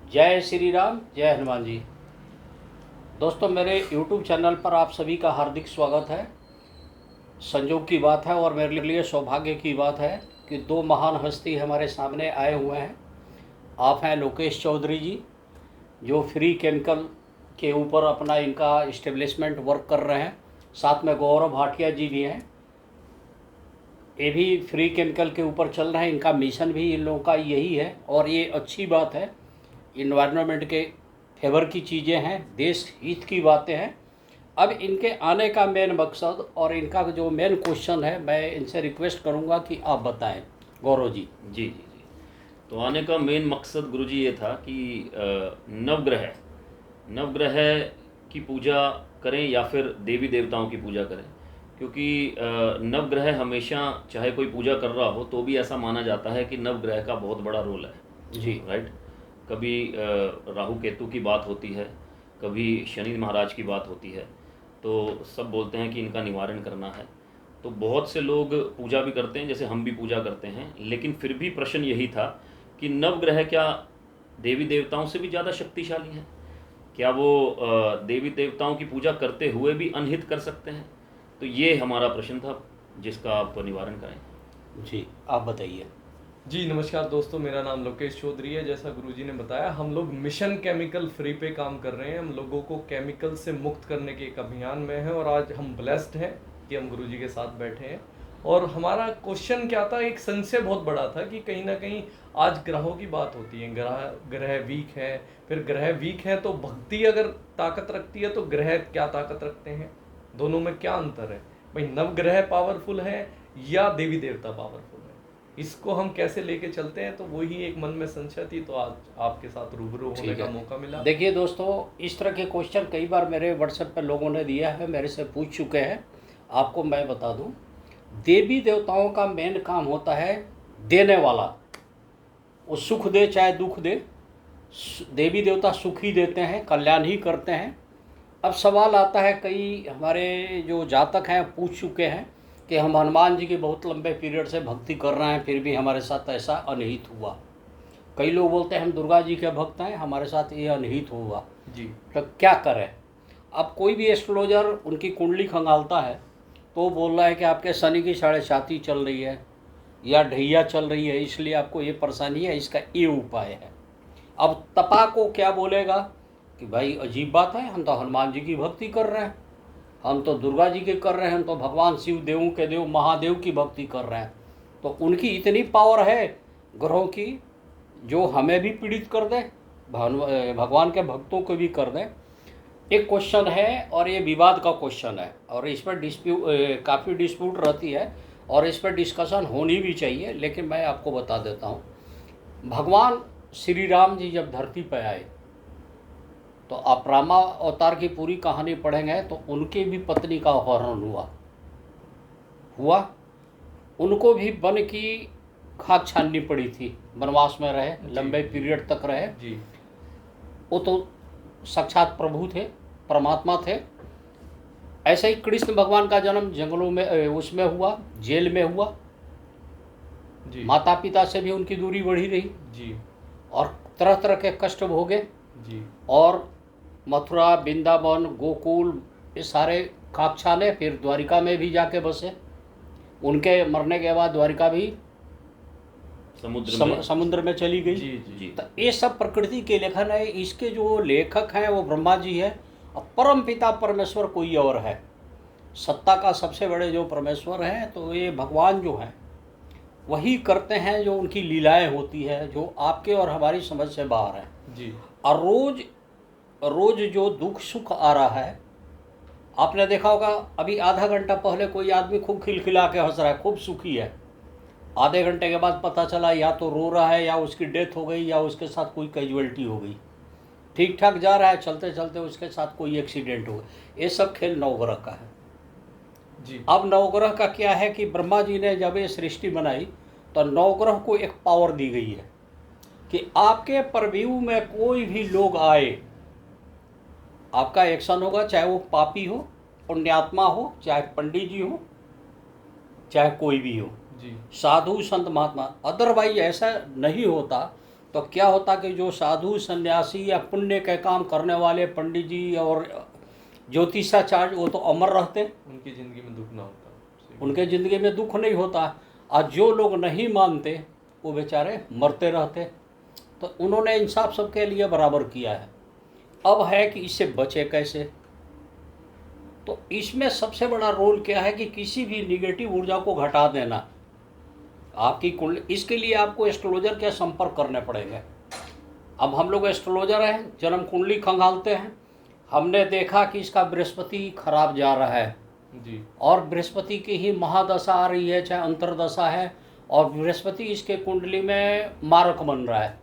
जय श्री राम, जय हनुमान जी। दोस्तों, मेरे YouTube चैनल पर आप सभी का हार्दिक स्वागत है। संयोग की बात है और मेरे लिए सौभाग्य की बात है कि दो महान हस्ती हमारे सामने आए हुए हैं। आप हैं लोकेश चौधरी जी, जो फ्री केमिकल के ऊपर अपना इनका इस्टेब्लिशमेंट वर्क कर रहे हैं। साथ में गौरव भाटिया जी भी हैं, ये भी फ्री केमिकल के ऊपर चल रहे हैं। इनका मिशन भी इन लोगों का यही है और ये अच्छी बात है। इन्वायरमेंट के फेवर की चीज़ें हैं, देश हित की बातें हैं। अब इनके आने का मेन मकसद और इनका जो मेन क्वेश्चन है, मैं इनसे रिक्वेस्ट करूंगा कि आप बताएं, गौरव जी। जी जी जी। तो आने का मेन मकसद गुरुजी ये था कि नवग्रह नवग्रह की पूजा करें या फिर देवी देवताओं की पूजा करें, क्योंकि नवग्रह हमेशा, चाहे कोई पूजा कर रहा हो तो भी ऐसा माना जाता है कि नवग्रह का बहुत बड़ा रोल है। जी। राइट। कभी राहु केतु की बात होती है, कभी शनि महाराज की बात होती है, तो सब बोलते हैं कि इनका निवारण करना है। तो बहुत से लोग पूजा भी करते हैं, जैसे हम भी पूजा करते हैं, लेकिन फिर भी प्रश्न यही था कि नवग्रह क्या देवी देवताओं से भी ज़्यादा शक्तिशाली हैं? क्या वो देवी देवताओं की पूजा करते हुए भी अनहित कर सकते हैं? तो ये हमारा प्रश्न था जिसका आप निवारण करें। जी, आप बताइए। जी नमस्कार दोस्तों, मेरा नाम लोकेश चौधरी है। जैसा गुरुजी ने बताया, हम लोग मिशन केमिकल फ्री पे काम कर रहे हैं। हम लोगों को केमिकल से मुक्त करने के एक अभियान में है और आज हम ब्लेस्ड हैं कि हम गुरुजी के साथ बैठे हैं। और हमारा क्वेश्चन क्या था, एक संशय बहुत बड़ा था कि कहीं ना कहीं आज ग्रहों की बात होती है, ग्रह ग्रह वीक है, फिर ग्रह वीक है तो भक्ति अगर ताकत रखती है तो ग्रह क्या ताकत रखते हैं, दोनों में क्या अंतर है? भाई नवग्रह पावरफुल है या देवी देवता पावरफुल है? इसको हम कैसे लेके चलते हैं, तो वही एक मन में संशय थी, तो आज आपके साथ रूबरू होने ठीक का है। मौका मिला। देखिए दोस्तों, इस तरह के क्वेश्चन कई बार मेरे व्हाट्सएप पर लोगों ने दिया है, मेरे से पूछ चुके हैं। आपको मैं बता दूं, देवी देवताओं का मेन काम होता है देने वाला। वो सुख दे चाहे दुख दे, देवी देवता सुख ही देते हैं, कल्याण ही करते हैं। अब सवाल आता है, कई हमारे जो जातक हैं पूछ चुके हैं कि हम हनुमान जी की बहुत लंबे पीरियड से भक्ति कर रहे हैं, फिर भी हमारे साथ ऐसा अनहित हुआ। कई लोग बोलते हैं हम दुर्गा जी के भक्त हैं, हमारे साथ ये अनहित हुआ, जी तो क्या करें? अब कोई भी एस्ट्रोलॉजर उनकी कुंडली खंगालता है तो वो बोल रहा है कि आपके शनि की 7.5 चल रही है या ढैया चल रही है, इसलिए आपको ये परेशानी है, इसका ये उपाय है। अब तपा को क्या बोलेगा कि भाई अजीब बात है, हम तो हनुमान जी की भक्ति कर रहे हैं, हम तो दुर्गा जी के कर रहे हैं, हम तो भगवान शिव देवों के देव महादेव की भक्ति कर रहे हैं। तो उनकी इतनी पावर है ग्रहों की, जो हमें भी पीड़ित कर दे, भगवान के भक्तों को भी कर दे। एक क्वेश्चन है और ये विवाद का क्वेश्चन है और इस पर काफ़ी डिस्प्यूट रहती है और इस पर डिस्कशन होनी भी चाहिए। लेकिन मैं आपको बता देता हूँ, भगवान श्री राम जी जब धरती पर आए तो आप रामा अवतार की पूरी कहानी पढ़ेंगे तो उनकी भी पत्नी का अपहरण हुआ। उनको भी वन की खाक छाननी पड़ी थी, वनवास में रहे, लंबे पीरियड तक रहे। जी वो तो साक्षात प्रभु थे, परमात्मा थे। ऐसे ही कृष्ण भगवान का जन्म जंगलों में उसमें हुआ, जेल में हुआ। जी माता पिता से भी उनकी दूरी बढ़ी रही जी और तरह तरह के कष्ट भोगे। जी और मथुरा, वृंदावन, गोकुल, ये सारे खाक छाने, फिर द्वारिका में भी जाके बसे। उनके मरने के बाद द्वारिका भी समुद्र में चली गई। जी जी तो ये सब प्रकृति के लेखन है। इसके जो लेखक हैं वो ब्रह्मा जी है और परम पिता परमेश्वर कोई और है। सत्ता का सबसे बड़े जो परमेश्वर हैं, तो ये भगवान जो हैं वही करते हैं जो उनकी लीलाएं होती है, जो आपके और हमारी समझ से बाहर है। जी और रोज रोज जो दुख सुख आ रहा है, आपने देखा होगा, अभी आधा घंटा पहले कोई आदमी खूब खिलखिला के हंस रहा है, खूब सुखी है। आधे घंटे के बाद पता चला या तो रो रहा है या उसकी डेथ हो गई या उसके साथ कोई कैजुअलिटी हो गई। ठीक ठाक जा रहा है, चलते चलते उसके साथ कोई एक्सीडेंट हो गया। ये सब खेल नवग्रह का है। जी अब नवग्रह का क्या है कि ब्रह्मा जी ने जब ये सृष्टि बनाई तो नवग्रह को एक पावर दी गई है कि आपके परव्यू में कोई भी लोग आए, आपका एक्शन होगा, चाहे वो पापी हो, पुण्यात्मा हो, चाहे पंडित जी हो, चाहे कोई भी हो, जी साधु संत महात्मा। अदरवाइज ऐसा नहीं होता तो क्या होता कि जो साधु सन्यासी या पुण्य के काम करने वाले पंडित जी और ज्योतिषाचार्य वो तो अमर रहते, उनकी ज़िंदगी में दुख ना होता। सही। उनके ज़िंदगी में दुख नहीं होता। और जो लोग नहीं मानते वो बेचारे मरते रहते। तो उन्होंने इंसाफ सबके लिए बराबर किया है। अब है कि इससे बचे कैसे। तो इसमें सबसे बड़ा रोल क्या है कि किसी भी निगेटिव ऊर्जा को घटा देना। आपकी कुंडली, इसके लिए आपको एस्ट्रोलॉजर के संपर्क करने पड़ेंगे। अब हम लोग एस्ट्रोलॉजर हैं, जन्म कुंडली खंगालते हैं। हमने देखा कि इसका बृहस्पति खराब जा रहा है जी। और बृहस्पति की ही महादशा आ रही है, चाहे अंतरदशा है, और बृहस्पति इसके कुंडली में मारक बन रहा है।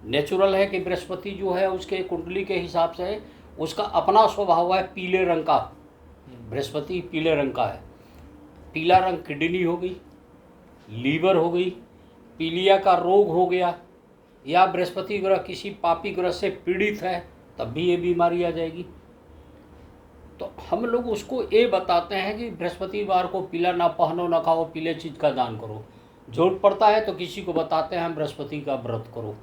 नेचुरल है कि बृहस्पति जो है उसके कुंडली के हिसाब से उसका अपना स्वभाव है पीले रंग का। बृहस्पति पीले रंग का है। पीला रंग किडनी हो गई, लीवर हो गई, पीलिया का रोग हो गया, या बृहस्पति ग्रह किसी पापी ग्रह से पीड़ित है, तब भी ये बीमारी आ जाएगी। तो हम लोग उसको ये बताते हैं कि बृहस्पतिवार को पीला ना पहनो, ना खाओ, पीले चीज़ का दान करो। झूठ पड़ता है तो किसी को बताते हैं हम बृहस्पति का व्रत करो।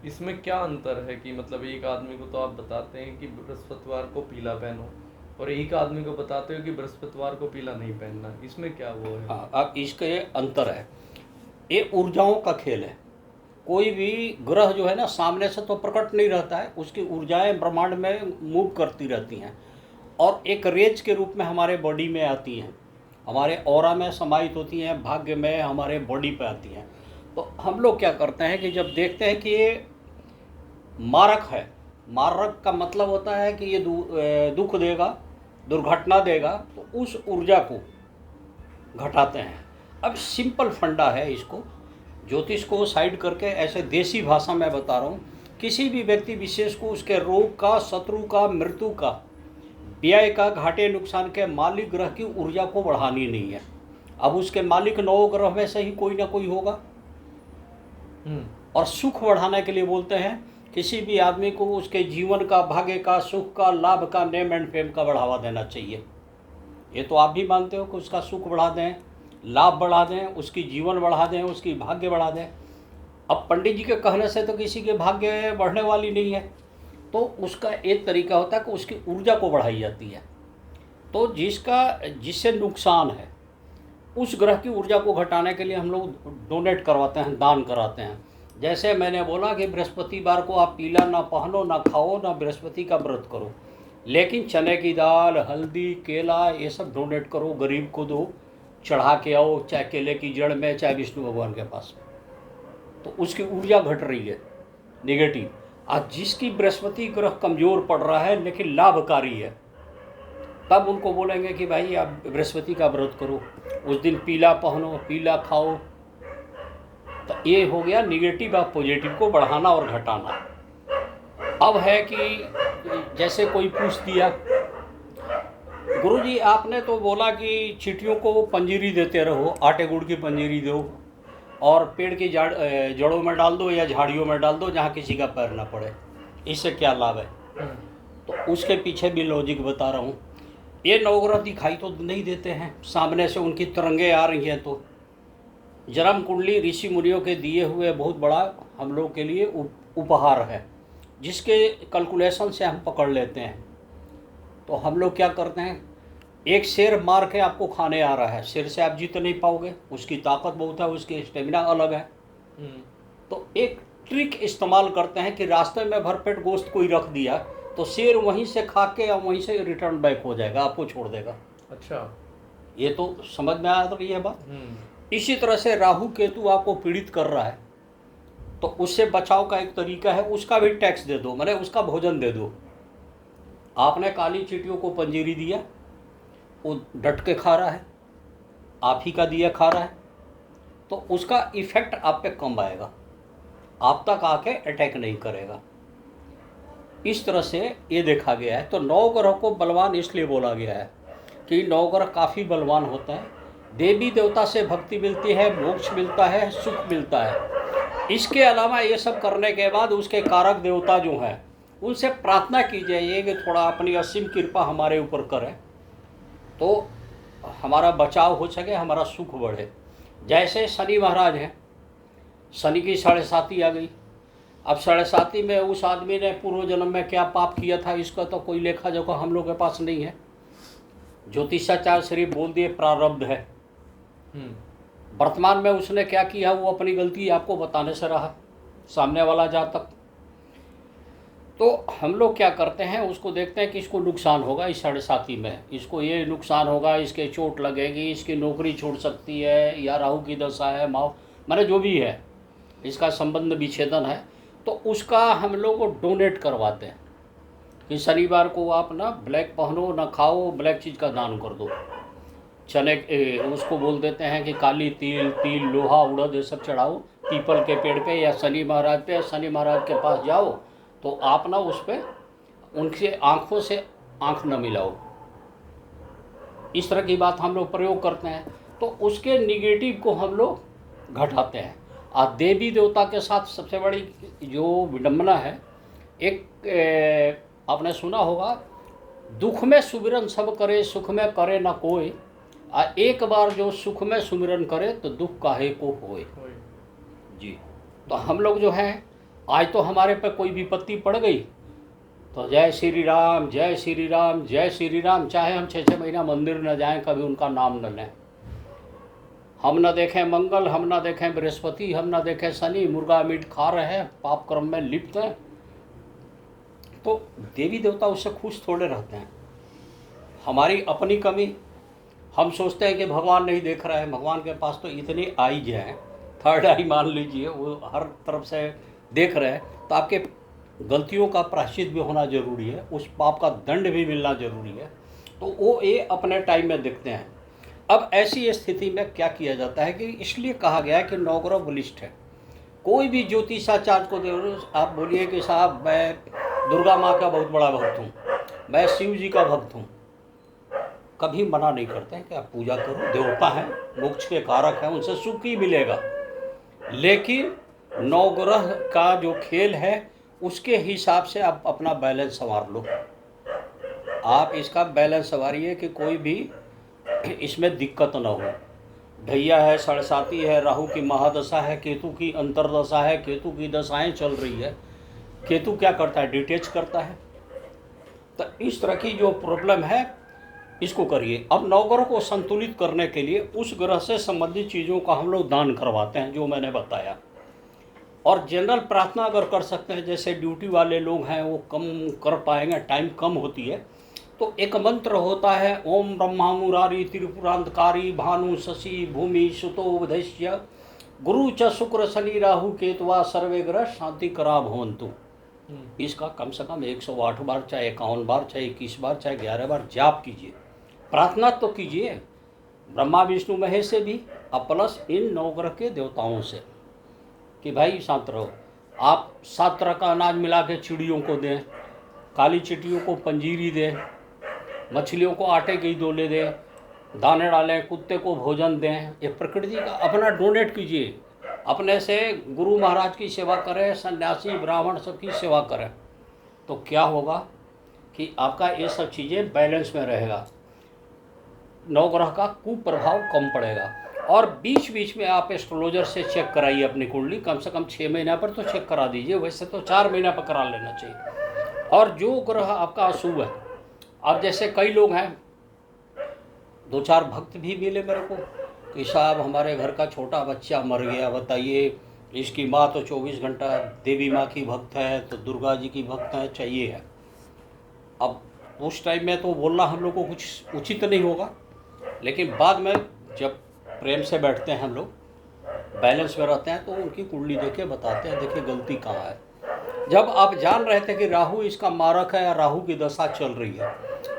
इसमें क्या अंतर है कि मतलब एक आदमी को तो आप बताते हैं कि बृहस्पतिवार को पीला पहनो, और एक आदमी को बताते हो कि बृहस्पतिवार को पीला नहीं पहनना, इसमें क्या वो है? हाँ, अब इसके अंतर है। ये ऊर्जाओं का खेल है। कोई भी ग्रह जो है ना सामने से तो प्रकट नहीं रहता है, उसकी ऊर्जाएं ब्रह्मांड में मूव करती रहती हैं और एक रेज के रूप में हमारे बॉडी में आती हैं, हमारे ऑरा में समाहित होती हैं, भाग्य में हमारे बॉडी पे आती हैं। तो हम लोग क्या करते हैं कि जब देखते हैं कि ये मारक है, मारक का मतलब होता है कि ये दुख देगा, दुर्घटना देगा, तो उस ऊर्जा को घटाते हैं। अब सिंपल फंडा है, इसको ज्योतिष को साइड करके ऐसे देसी भाषा में बता रहा हूँ। किसी भी व्यक्ति विशेष को उसके रोग का, शत्रु का, मृत्यु का, व्यय का, घाटे नुकसान के मालिक ग्रह की ऊर्जा को बढ़ानी नहीं है। अब उसके मालिक 9 ग्रह में से ही कोई ना कोई होगा। और सुख बढ़ाने के लिए बोलते हैं किसी भी आदमी को उसके जीवन का, भाग्य का, सुख का, लाभ का, नेम एंड फेम का बढ़ावा देना चाहिए। ये तो आप भी मानते हो कि उसका सुख बढ़ा दें, लाभ बढ़ा दें, उसकी जीवन बढ़ा दें, उसकी भाग्य बढ़ा दें। अब पंडित जी के कहने से तो किसी के भाग्य बढ़ने वाली नहीं है, तो उसका एक तरीका होता है कि उसकी ऊर्जा को बढ़ाई जाती है। तो जिससे नुकसान है उस ग्रह की ऊर्जा को घटाने के लिए हम लोग डोनेट करवाते हैं, दान कराते हैं। जैसे मैंने बोला कि बृहस्पतिवार को आप पीला ना पहनो, ना खाओ, ना बृहस्पति का व्रत करो, लेकिन चने की दाल, हल्दी, केला ये सब डोनेट करो, गरीब को दो, चढ़ा के आओ, चाहे केले की जड़ में, चाहे विष्णु भगवान के पास। तो उसकी ऊर्जा घट रही है नेगेटिव। आज जिसकी बृहस्पति ग्रह कमज़ोर पड़ रहा है लेकिन लाभकारी है, तब उनको बोलेंगे कि भाई आप बृहस्पति का व्रत करो, उस दिन पीला पहनो, पीला खाओ। तो ये हो गया निगेटिव और पॉजिटिव को बढ़ाना और घटाना। अब है कि जैसे कोई पूछ दिया, गुरुजी आपने तो बोला कि चींटियों को पंजीरी देते रहो, आटे गुड़ की पंजीरी दो और पेड़ की जड़ों में डाल दो या झाड़ियों में डाल दो जहाँ किसी का पैर ना पड़े, इससे क्या लाभ है? तो उसके पीछे भी लॉजिक बता रहा हूँ। ये नवग्रह दिखाई तो नहीं देते हैं, सामने से उनकी तरंगे आ रही हैं। तो जन्म कुंडली ऋषि मुनियों के दिए हुए बहुत बड़ा हम लोग के लिए उपहार है, जिसके कैलकुलेशन से हम पकड़ लेते हैं। तो हम लोग क्या करते हैं, एक शेर मार के आपको खाने आ रहा है, शेर से आप जीत नहीं पाओगे, उसकी ताकत बहुत है, उसकी स्टेमिना अलग है। तो एक ट्रिक इस्तेमाल करते हैं कि रास्ते में भरपेट गोश्त कोई रख दिया तो शेर वहीं से खा के या वहीं से रिटर्न बैक हो जाएगा, आपको छोड़ देगा। अच्छा, ये तो समझ में आ रही है बात। इसी तरह से राहु केतु आपको पीड़ित कर रहा है, तो उससे बचाव का एक तरीका है, उसका भी टैक्स दे दो, माने उसका भोजन दे दो। आपने काली चींटियों को पंजीरी दिया, वो डट के खा रहा है, आप ही का दिया खा रहा है, तो उसका इफेक्ट आप पे कम आएगा, आप तक आके अटैक नहीं करेगा। इस तरह से ये देखा गया है। तो 9 ग्रह को बलवान इसलिए बोला गया है कि 9 ग्रह काफ़ी बलवान होता है, देवी देवता से भक्ति मिलती है, मोक्ष मिलता है, सुख मिलता है। इसके अलावा ये सब करने के बाद उसके कारक देवता जो हैं उनसे प्रार्थना की जाइए कि थोड़ा अपनी असीम कृपा हमारे ऊपर करें, तो हमारा बचाव हो सके, हमारा सुख बढ़े। जैसे शनि महाराज हैं, शनि की 7.5 आ गई, अब 7.5 में उस आदमी ने पूर्व जन्म में क्या पाप किया था, इसका तो कोई लेखा जोखा हम लोग के पास नहीं है। ज्योतिषाचार्य सिर्फ बोल दिए प्रारब्ध है। वर्तमान में उसने क्या किया वो अपनी गलती आपको बताने से रहा, सामने वाला जातक। तो हम लोग क्या करते हैं, उसको देखते हैं कि इसको नुकसान होगा इस 7.5 में, इसको ये नुकसान होगा, इसके चोट लगेगी, इसकी नौकरी छोड़ सकती है, या राहु की दशा है, माने जो भी है, इसका संबंध विच्छेदन है, तो उसका हम लोग डोनेट करवाते हैं कि शनिवार को आप ना ब्लैक पहनो, ना खाओ, ब्लैक चीज़ का दान कर दो। चने उसको बोल देते हैं कि काली तिल लोहा उड़द ये सब चढ़ाओ पीपल के पेड़ पे या शनि महाराज पे। शनि महाराज के पास जाओ तो आप ना उस पर उनके आँखों से आँख न मिलाओ, इस तरह की बात हम लोग प्रयोग करते हैं। तो उसके निगेटिव को हम लोग घटाते हैं। और देवी देवता के साथ सबसे बड़ी जो विडंबना है, एक आपने सुना होगा, दुख में सुमिरन सब करे, सुख में करे ना कोई। एक बार जो सुख में सुमिरन करे तो दुख काहे को होए। जी। तो हम लोग जो है, आज तो हमारे पे कोई विपत्ति पड़ गई तो जय श्री राम जय श्री राम जय श्री राम, चाहे हम 6-6 महीना मंदिर न जाएं, कभी उनका नाम न लें, हम न देखें मंगल, हम न देखें बृहस्पति, हम न देखें शनि, मुर्गा मीट खा रहे हैं, पाप कर्म में लिप्त हैं, तो देवी देवता उससे खुश थोड़े रहते हैं। हमारी अपनी कमी, हम सोचते हैं कि भगवान नहीं देख रहा है, भगवान के पास तो इतनी आईज हैं, थर्ड आई मान लीजिए, वो हर तरफ से देख रहे हैं। तो आपके गलतियों का प्रायश्चित भी होना जरूरी है, उस पाप का दंड भी मिलना जरूरी है, तो वो ये अपने टाइम में देखते हैं। अब ऐसी स्थिति में क्या किया जाता है कि इसलिए कहा गया है कि नवग्रह बलिष्ठ है। कोई भी ज्योतिषाचार्य को दे, आप बोलिए कि साहब मैं दुर्गा माँ का बहुत बड़ा भक्त हूँ, मैं शिव जी का भक्त हूँ, कभी मना नहीं करते हैं कि आप पूजा करो, देवता हैं, मोक्ष के कारक हैं, उनसे सुख ही मिलेगा। लेकिन नवग्रह का जो खेल है उसके हिसाब से आप अपना बैलेंस संवार लो। आप इसका बैलेंस संवारिए कि कोई भी इसमें दिक्कत ना हो। ढैया है, 7.5 है, राहु की महादशा है, केतु की अंतरदशा है, केतु की दशाएं चल रही है। केतु क्या करता है, डिटेच करता है। तो इस तरह की जो प्रॉब्लम है इसको करिए। अब नवग्रह को संतुलित करने के लिए उस ग्रह से संबंधित चीज़ों का हम लोग दान करवाते हैं, जो मैंने बताया। और जनरल प्रार्थना अगर कर सकते हैं, जैसे ड्यूटी वाले लोग हैं वो कम कर पाएंगे, टाइम कम होती है, तो एक मंत्र होता है, ओम ब्रह्मा मुरारी त्रिपुरांतकारी भानु शशि भूमि सुतोवधस्य गुरु च शुक्र शनि राहु केतवा सर्वे ग्रह शांति करा भवंतु। इसका कम से कम 108 बार, चाहे 51 बार, चाहे 21 बार, चाहे 11 बार जाप कीजिए, प्रार्थना तो कीजिए ब्रह्मा विष्णु महेश से भी, और प्लस इन नवग्रह के देवताओं से कि भाई शांत रहो। आप 7 तरह का अनाज मिला के चिड़ियों को दें, काली चिड़ियों को पंजीरी दें, मछलियों को आटे की डोले दें, दाने डालें, कुत्ते को भोजन दें। ये प्रकृति का अपना डोनेट कीजिए, अपने से गुरु महाराज की सेवा करें, सन्यासी ब्राह्मण सबकी सेवा करें, तो क्या होगा कि आपका ये सब चीज़ें बैलेंस में रहेगा, नवग्रह का कुप्रभाव कम पड़ेगा। और बीच बीच में आप एस्ट्रोलॉजर से चेक कराइए अपनी कुंडली, कम से कम 6 महीना पर तो चेक करा दीजिए, वैसे तो 4 महीना पर करा लेना चाहिए। और जो ग्रह आपका अशुभ है, अब जैसे कई लोग हैं, 2-4 भक्त भी मिले मेरे को कि साहब हमारे घर का छोटा बच्चा मर गया, बताइए, इसकी माँ तो 24 घंटा देवी माँ की भक्त है, तो दुर्गा जी की भक्त है, चाहिए है। अब उस टाइम में तो बोलना हम लोग को कुछ उचित नहीं होगा, लेकिन बाद में जब प्रेम से बैठते हैं हम लोग, बैलेंस में रहते हैं, तो उनकी कुंडली देके बताते हैं, देखिए गलती कहाँ है। जब आप जान रहे थे कि राहु इसका मारक है या राहु की दशा चल रही है,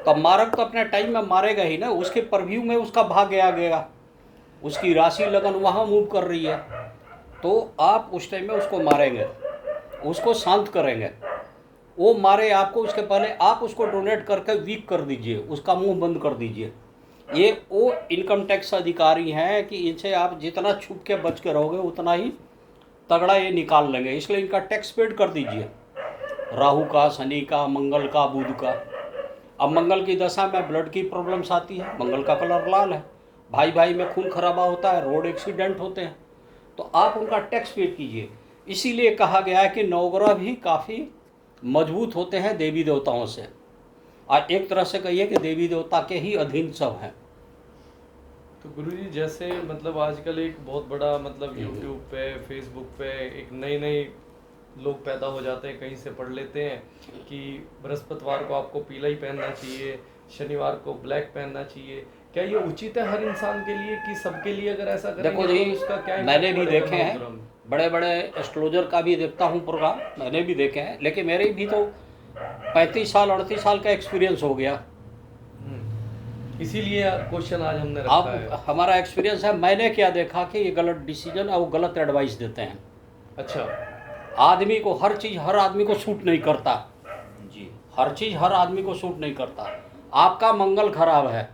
तो मारक तो अपने टाइम में मारेगा ही ना, उसके परव्यू में उसका भाग्य आ गया, उसकी राशि लगन वहाँ मूव कर रही है, तो आप उस टाइम में उसको मारेंगे, उसको शांत करेंगे। वो मारे आपको, उसके पहले आप उसको डोनेट करके वीक कर दीजिए, उसका मुंह बंद कर दीजिए। ये वो इनकम टैक्स अधिकारी हैं कि इनसे आप जितना छुप के बच के रहोगे उतना ही तगड़ा ये निकाल लेंगे, इसलिए इनका टैक्स पेड कर दीजिए, राहु का, शनि का, मंगल का, बुध का। अब मंगल की दशा में ब्लड की प्रॉब्लम्स आती है, मंगल का कलर लाल है, भाई भाई में खून खराबा होता है, रोड एक्सीडेंट होते हैं, तो आप उनका टैक्स पेड कीजिए। इसीलिए कहा गया है कि नवग्रह भी काफ़ी मजबूत होते हैं देवी देवताओं से, और एक तरह से कहिए कि देवी देवता के ही अधीन सब हैं। तो गुरुजी जैसे मतलब आजकल एक बहुत बड़ा मतलब यूट्यूब पे फेसबुक पे एक नए नए लोग पैदा हो जाते हैं, कहीं से पढ़ लेते हैं कि बृहस्पतिवार को आपको पीला ही पहनना चाहिए, शनिवार को ब्लैक पहनना चाहिए। क्या ये उचित है हर इंसान के लिए कि सबके लिए अगर ऐसा करेंगे देखो जी, तो उसका क्या मैंने impact भी पड़ेगा देखे हैं, नवग्रह में? बड़े बड़े एस्ट्रोलॉजर का भी देखता हूँ प्रोग्राम, मैंने भी देखे हैं, लेकिन मेरे भी तो 35 साल 38 साल का एक्सपीरियंस हो गया। इसीलिए क्वेश्चन आज हमने रखा अब है। हमारा एक्सपीरियंस है, मैंने क्या देखा कि ये गलत डिसीजन और गलत एडवाइस देते हैं। अच्छा। आदमी को हर चीज़ हर आदमी को सूट नहीं करता जी। हर चीज़ हर आदमी को सूट नहीं करता। आपका मंगल खराब है,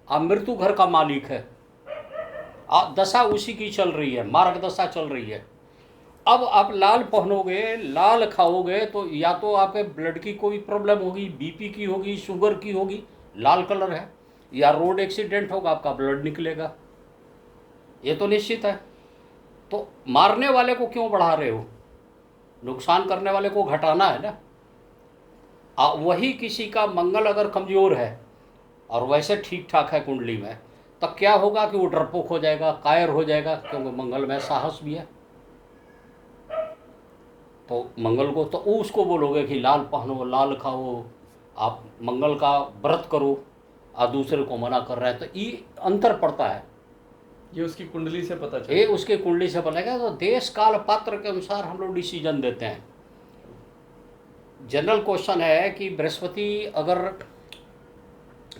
आप मृत्यु घर का मालिक है, दशा उसी की चल रही है, मार्ग दशा चल रही है। अब आप लाल पहनोगे, लाल खाओगे, तो या तो आपके ब्लड की कोई प्रॉब्लम होगी, बीपी की होगी, शुगर की होगी, लाल कलर है, या रोड एक्सीडेंट होगा, आपका ब्लड निकलेगा, ये तो निश्चित है। तो मारने वाले को क्यों बढ़ा रहे हो? नुकसान करने वाले को घटाना है ना। वही किसी का मंगल अगर कमज़ोर है और वैसे ठीक ठाक है कुंडली में, तब क्या होगा कि वो डरपोक हो जाएगा, कायर हो जाएगा, क्योंकि मंगल में साहस भी है। तो मंगल को तो उसको बोलोगे कि लाल पहनो, लाल खाओ, आप मंगल का व्रत करो, और दूसरे को मना कर रहा है, तो ये अंतर पड़ता है। ये उसकी कुंडली से पता चला। ये उसके कुंडली से बनेगा। तो देश काल पात्र के अनुसार हम लोग डिसीजन देते हैं। जनरल क्वेश्चन है कि बृहस्पति अगर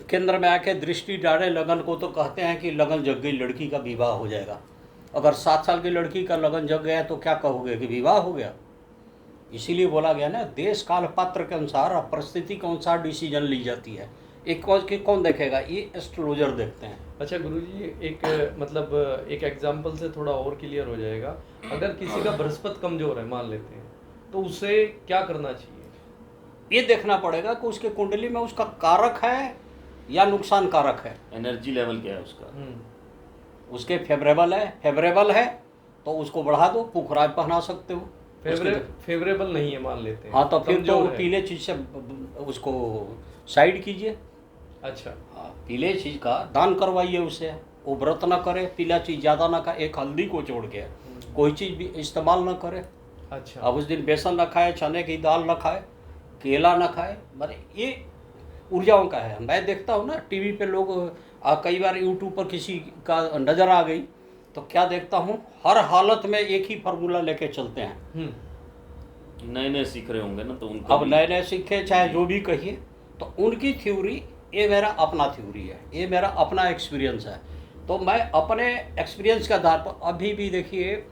केंद्र में आके दृष्टि डाले लगन को, तो कहते हैं कि लगन जग गई, लड़की का विवाह हो जाएगा। अगर 7 साल की लड़की का लगन जग गया तो क्या कहोगे कि विवाह हो गया? इसीलिए बोला गया ना, देश काल पात्र के अनुसार और परिस्थिति के अनुसार डिसीजन ली जाती है। एक कौन देखेगा? ये एस्ट्रोलॉजर देखते हैं। अच्छा गुरुजी, एक मतलब एक एग्जांपल से थोड़ा और क्लियर हो जाएगा। अगर किसी का बृहस्पति कमजोर है मान लेते हैं, तो उसे क्या करना चाहिए? ये देखना पड़ेगा कि उसके कुंडली में उसका कारक है या नुकसान कारक है, एनर्जी लेवल क्या है उसका। उसके फेवरेबल है तो उसको बढ़ा दो, पुखराज पहना सकते हो। फेवरेबल नहीं है मान लेते हैं, हाँ, तो फिर तो कमजोर है। पीले चीज से उसको साइड कीजिए। अच्छा। हाँ, पीले चीज का दान करवाइए उसे, वो व्रत ना करे, पीला चीज ज़्यादा ना खाए, एक हल्दी को छोड़ के कोई चीज़ भी इस्तेमाल ना करे। अच्छा। अब उस दिन बेसन ना खाए, चने की दाल ना खाए, केला ना खाए। माने ये ऊर्जाओं का है। मैं देखता हूँ ना टीवी पे लोग, कई बार यूट्यूब पर किसी का नज़र आ गई तो क्या देखता हूँ, हर हालत में एक ही फार्मूला लेके चलते हैं। नए नए सीख रहे होंगे ना, तो उनको अब नए नए सीखे चाहे जो भी कहिए, तो उनकी थ्योरी, ये मेरा अपना थ्योरी है, ये मेरा अपना एक्सपीरियंस है। तो मैं अपने एक्सपीरियंस के आधार पर अभी भी देखिए,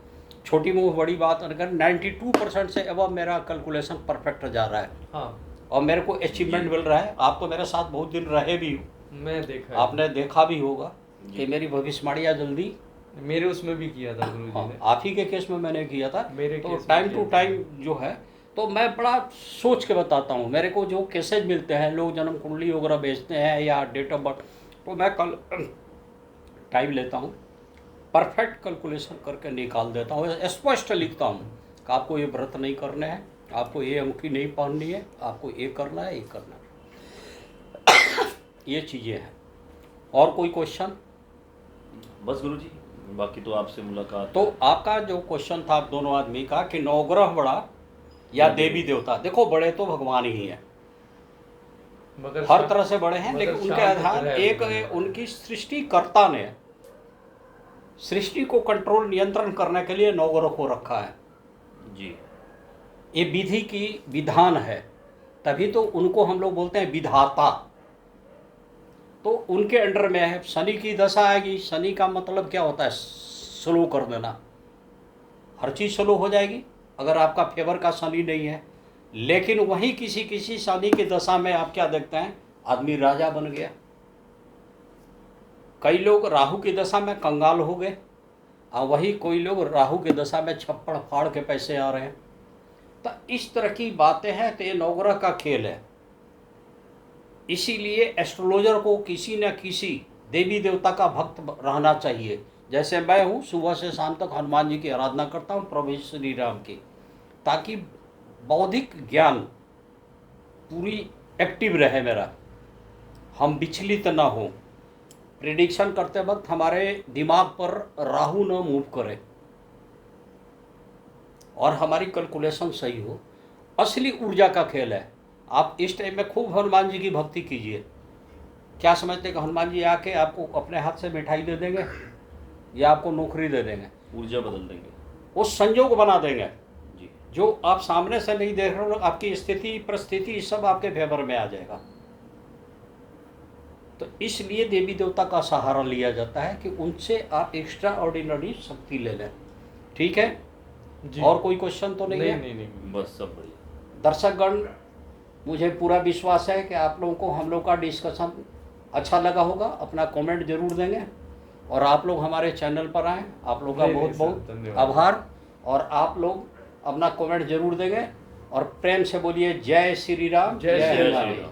छोटी मुँह बड़ी बात अगर 92% से अब मेरा कैलकुलेशन परफेक्ट जा रहा है। हाँ। और मेरे को अचीवमेंट मिल रहा है। आप तो मेरे साथ बहुत दिन रहे भी हो, मैं देखा, आपने देखा भी होगा कि मेरी भविष्यवाणियाँ जल्दी मेरे उसमें भी किया था गुरुजी ने। आप ही के केस में मैंने किया था। मेरे तो केस में टाइम किया टू था। टाइम जो है, तो मैं बड़ा सोच के बताता हूँ। मेरे को जो केसेज मिलते हैं, लोग जन्म कुंडली वगैरह भेजते हैं या डेट ऑफ बर्थ, तो मैं कल टाइम लेता हूँ, परफेक्ट कैलकुलेशन करके निकाल देता हूँ, स्पष्ट लिखता हूँ कि आपको ये व्रत नहीं करने हैं, आपको ये अंगूठी नहीं पहननी है, आपको ये करना है, ये करना है। ये चीज़ें हैं। और कोई क्वेश्चन? बस गुरुजी, बाकी तो आपसे मुलाकात। तो आपका जो क्वेश्चन था आप दोनों आदमी का कि नवग्रह बड़ा या देवी देवता, देखो बड़े तो भगवान ही हैं, मगर हर तरह से बड़े हैं, मगर लेकिन उनके शांत आधार रहे एक हुए हैं। उनकी सृष्टिकर्ता ने सृष्टि को कंट्रोल नियंत्रण करने के लिए नवग्रह को रखा है। जी। ये विधि की विधान है, तभी तो उनको हम लोग बोलते हैं विधाता। तो उनके अंडर में है। शनि की दशा आएगी, शनि का मतलब क्या होता है? स्लो कर देना, हर चीज़ स्लो हो जाएगी अगर आपका फेवर का शनि नहीं है। लेकिन वहीं किसी शनि की दशा में आप क्या देखते हैं, आदमी राजा बन गया। कई लोग राहु की दशा में कंगाल हो गए, और वही कोई लोग राहु की दशा में छप्पड़ फाड़ के पैसे आ रहे हैं। तो इस तरह की बातें हैं। तो ये नवग्रह का खेल है। इसीलिए एस्ट्रोलॉजर को किसी न किसी देवी देवता का भक्त रहना चाहिए। जैसे मैं हूँ सुबह से शाम तक हनुमान जी की आराधना करता हूँ, प्रभु श्री राम की, ताकि बौद्धिक ज्ञान पूरी एक्टिव रहे मेरा, हम विचलित ना हो, प्रिडिक्शन करते वक्त हमारे दिमाग पर राहु न मूव करे और हमारी कैलकुलेशन सही हो। असली ऊर्जा का खेल है। आप इस टाइम में खूब हनुमान जी की भक्ति कीजिए। क्या समझते हैं कि हनुमान जी आके आपको अपने हाथ से मिठाई दे देंगे या आपको नौकरी दे देंगे? ऊर्जा बदल देंगे। वो संजोग बना देंगे जी। जो आप सामने से नहीं देख रहे हो, आपकी स्थिति परिस्थिति सब आपके फेवर में आ जाएगा। तो इसलिए देवी देवता का सहारा लिया जाता है कि उनसे आप एक्स्ट्रा ऑर्डिनरी शक्ति ले लें। ठीक है जी। और कोई क्वेश्चन तो नहीं है? नहीं। बस सब बढ़िया। दर्शकगण, मुझे पूरा विश्वास है कि आप लोगों को हम लोग का डिस्कशन अच्छा लगा होगा। अपना कमेंट जरूर देंगे और आप लोग हमारे चैनल पर आएँ, आप लोग का बहुत बहुत धन्यवाद। आभार। और आप लोग अपना कमेंट जरूर देंगे और प्रेम से बोलिए जय श्री राम, जय जय श्री श्री राम। राम।